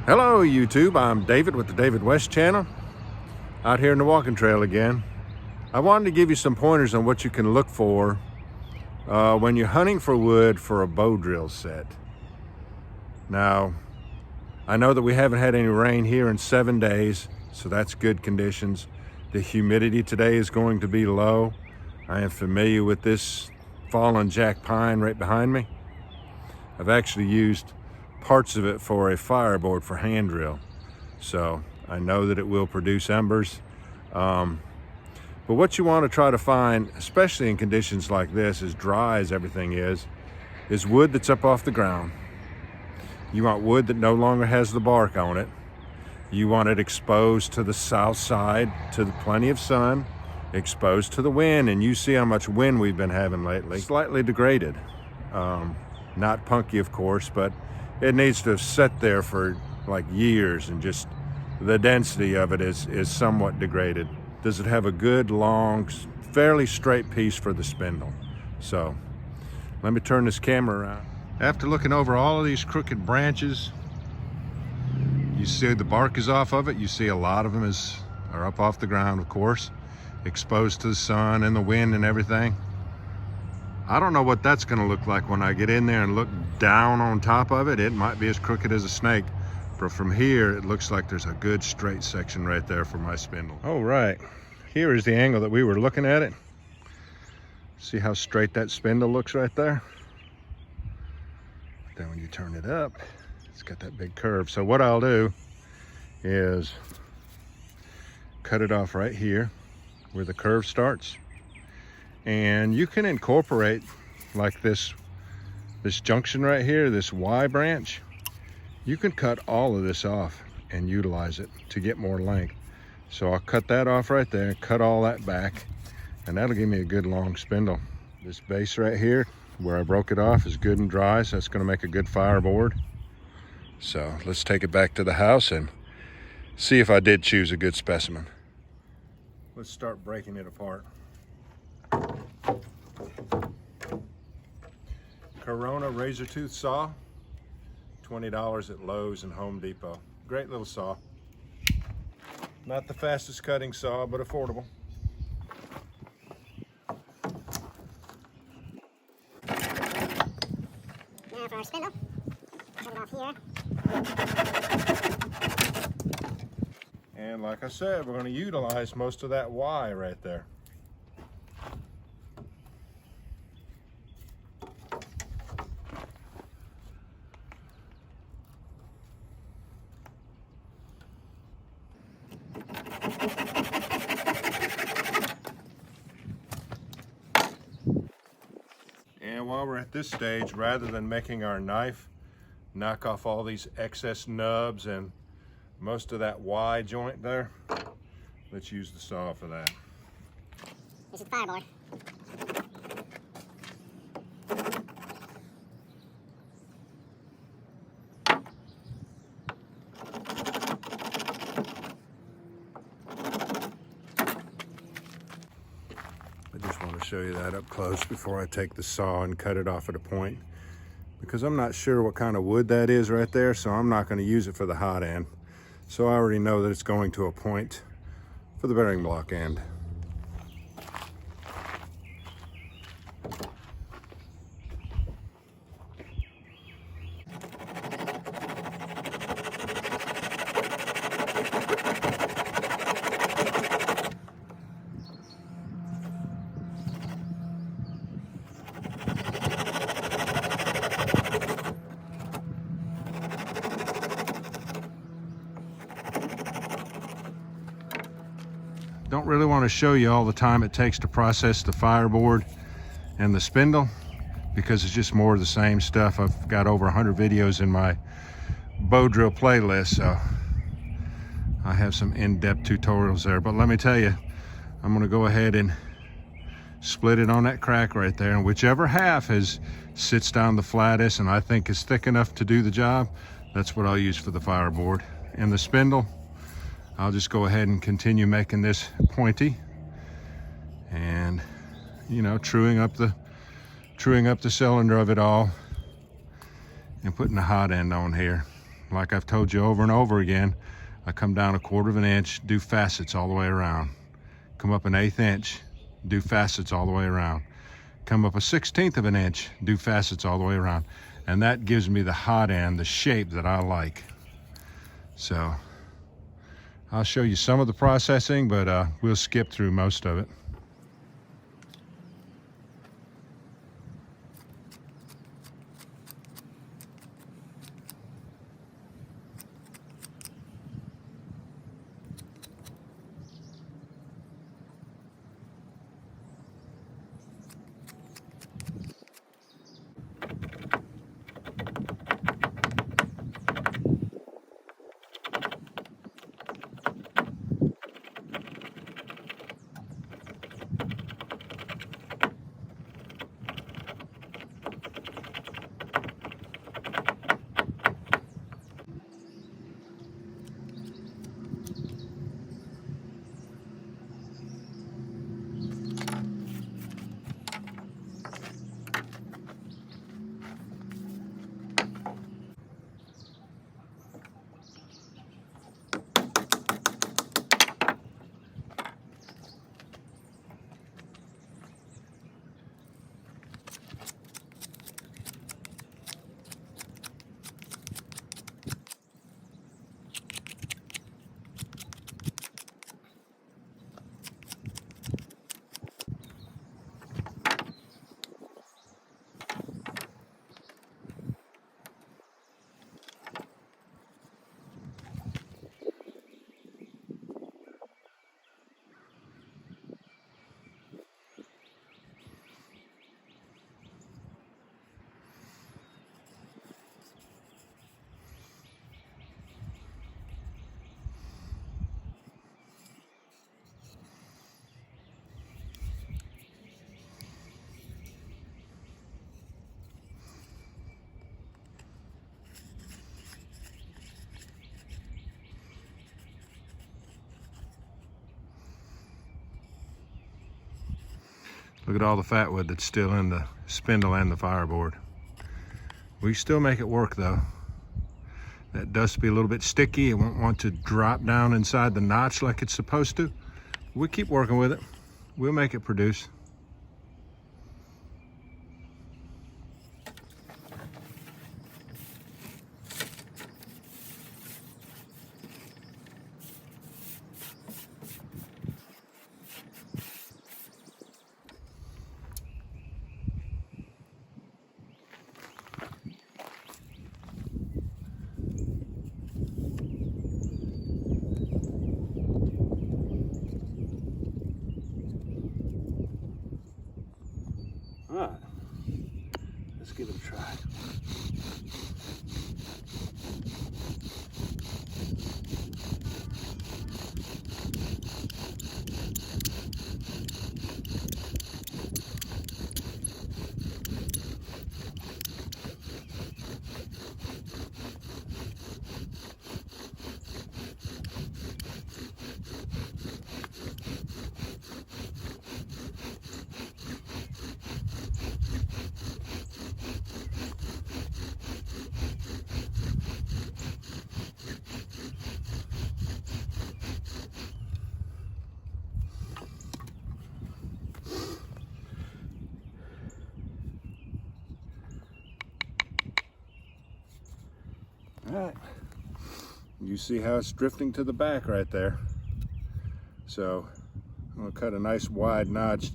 Hello YouTube, I'm David with the David West channel, out here in the walking trail again. I wanted to give you some pointers on what you can look for when you're hunting for wood for a bow drill set. Now, I know that we haven't had any rain here in 7 days, so that's good conditions. The humidity today is going to be low. I am familiar with this fallen jack pine right behind me. I've actually used parts of it for a fireboard for hand drill, so I know that it will produce embers. But what you want to try to find, especially in conditions like this, as dry as everything is wood that's up off the ground. You want wood that no longer has the bark on it. You want it exposed to the south side, to plenty of sun, exposed to the wind, and you see how much wind we've been having lately. Slightly degraded, not punky of course, but it needs to have sat there for like years, and just the density of it is somewhat degraded. Does it have a good, long, fairly straight piece for the spindle? So let me turn this camera around. After looking over all of these crooked branches, you see the bark is off of it. You see a lot of them are up off the ground, of course, exposed to the sun and the wind and everything. I don't know what that's going to look like when I get in there and look down on top of it. It might be as crooked as a snake, but from here it looks like there's a good straight section right there for my spindle. All right, here is the angle that we were looking at it. See how straight that spindle looks right there? Then when you turn it up, it's got that big curve. So what I'll do is cut it off right here where the curve starts. And you can incorporate like this junction right here, this Y branch. You can cut all of this off and utilize it to get more length. So I'll cut that off right there, cut all that back, and that'll give me a good long spindle. This base right here, where I broke it off, is good and dry, so that's gonna make a good fireboard. So let's take it back to the house and see if I did choose a good specimen. Let's start breaking it apart. Corona razor tooth saw, $20 at Lowe's and Home Depot. Great little saw. Not the fastest cutting saw, but affordable. Now for our spindle, cut it off here. And like I said, we're going to utilize most of that Y right there. And while we're at this stage, rather than making our knife knock off all these excess nubs and most of that Y joint there, let's use the saw for that. This is the fireboard. I just want to show you that up close before I take the saw and cut it off at a point, because I'm not sure what kind of wood that is right there, so I'm not going to use it for the hot end. So I already know that it's going to a point for the bearing block end. Don't really want to show you all the time it takes to process the fireboard and the spindle, because it's just more of the same stuff. I've got over 100 videos in my bow drill playlist, so I have some in-depth tutorials there. But let me tell you, I'm going to go ahead and split it on that crack right there, and whichever half sits down the flattest and I think is thick enough to do the job, that's what I'll use for the fireboard. And the spindle, I'll just go ahead and continue making this pointy and, you know, truing up the cylinder of it all and putting the hot end on here. like I've told you over and over again, I come down 1/4 of an inch, do facets all the way around. Come up 1/8 inch, do facets all the way around. Come up 1/16 of an inch, do facets all the way around. And that gives me the hot end, the shape that I like. So I'll show you some of the processing, but we'll skip through most of it. Look at all the fat wood that's still in the spindle and the fireboard. We still make it work though. That dust be a little bit sticky. It won't want to drop down inside the notch like it's supposed to. We keep working with it. We'll make it produce. All right, let's give it a try. All right, you see how it's drifting to the back right there. So I'm gonna cut a nice wide notch,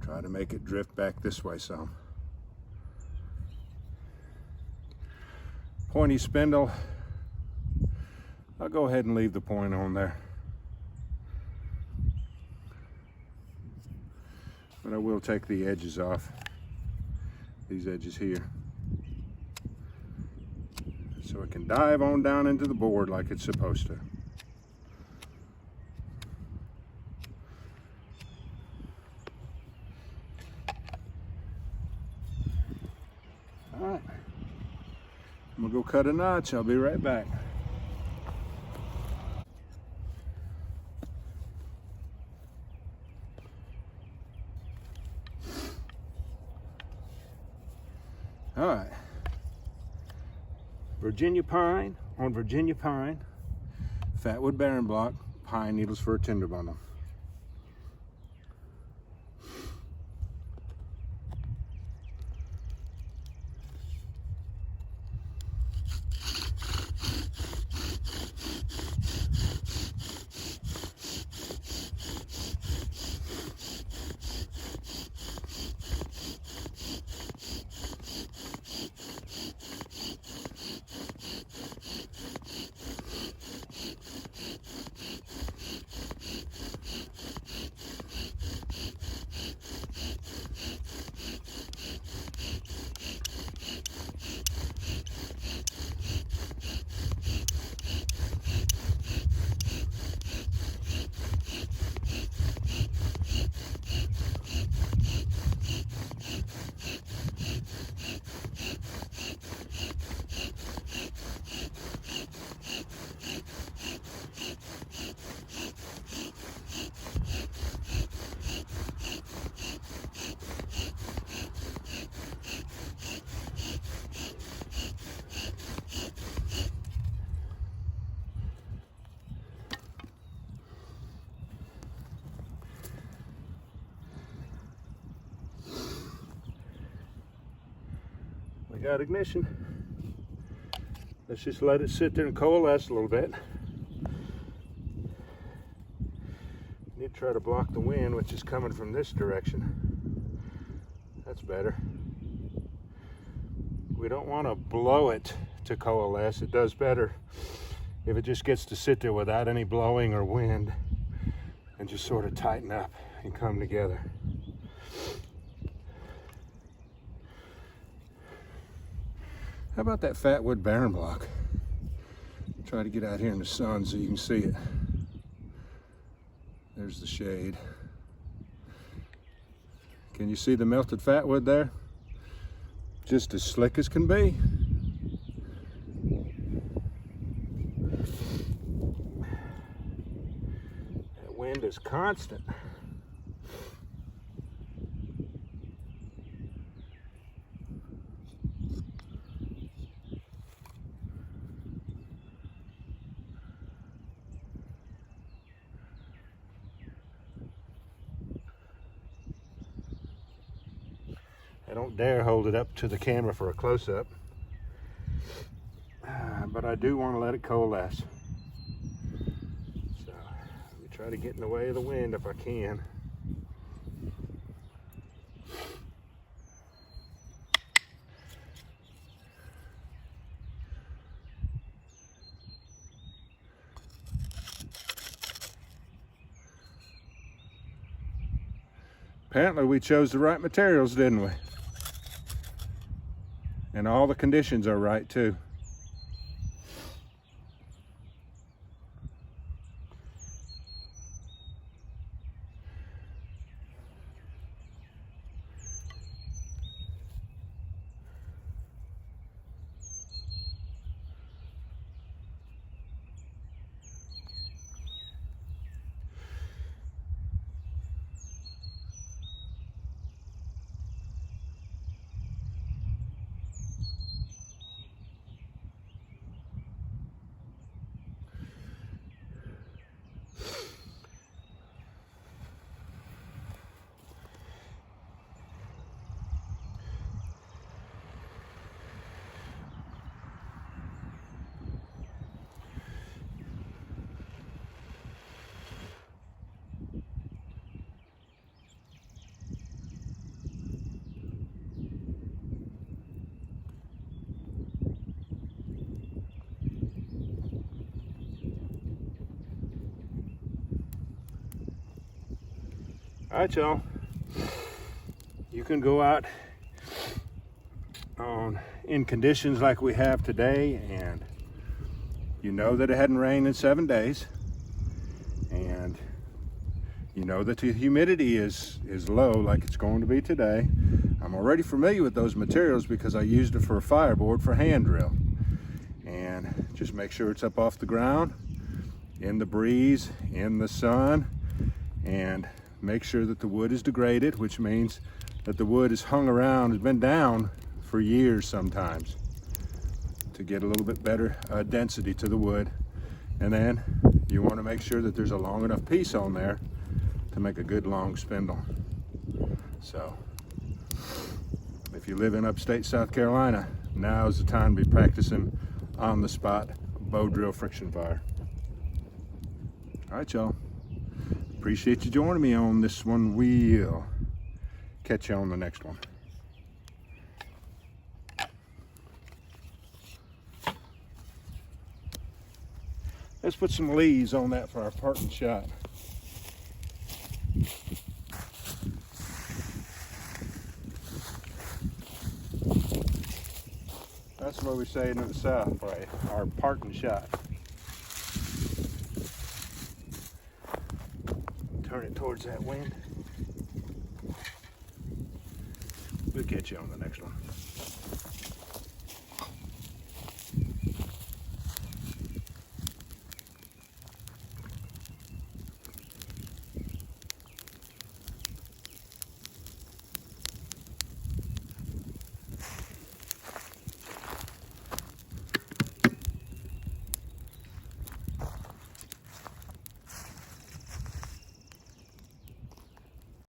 try to make it drift back this way some. Pointy spindle, I'll go ahead and leave the point on there. But I will take the edges off, these edges here, so it can dive on down into the board like it's supposed to. All right, I'm gonna go cut a notch. I'll be right back. All right, Virginia pine on Virginia pine, fatwood barren block, pine needles for a tinder bundle. We got ignition. Let's just let it sit there and coalesce a little bit. Need to try to block the wind, which is coming from this direction. That's better. We don't want to blow it to coalesce. It does better if it just gets to sit there without any blowing or wind and just sort of tighten up and come together. How about that fatwood barren block? Try to get out here in the sun so you can see it. There's the shade. Can you see the melted fatwood there? Just as slick as can be. That wind is constant. I don't dare hold it up to the camera for a close-up, but I do want to let it coalesce. So let me try to get in the way of the wind if I can. Apparently we chose the right materials, didn't we? And all the conditions are right too. All right, y'all, you can go out in conditions like we have today, and you know that it hadn't rained in 7 days, and you know that the humidity is low like it's going to be today. I'm already familiar with those materials because I used it for a fireboard for hand drill. And just make sure it's up off the ground, in the breeze, in the sun, and make sure that the wood is degraded, which means that the wood is hung around, has been down for years sometimes, to get a little bit better density to the wood. And then you want to make sure that there's a long enough piece on there to make a good long spindle. So if you live in upstate South Carolina, now's the time to be practicing on the spot bow drill friction fire. All right, y'all. Appreciate you joining me on this one. We'll catch you on the next one. Let's put some leaves on that for our parting shot. That's what we say in the South, right? Our parting shot. Turn it towards that wind. We'll catch you on the next one.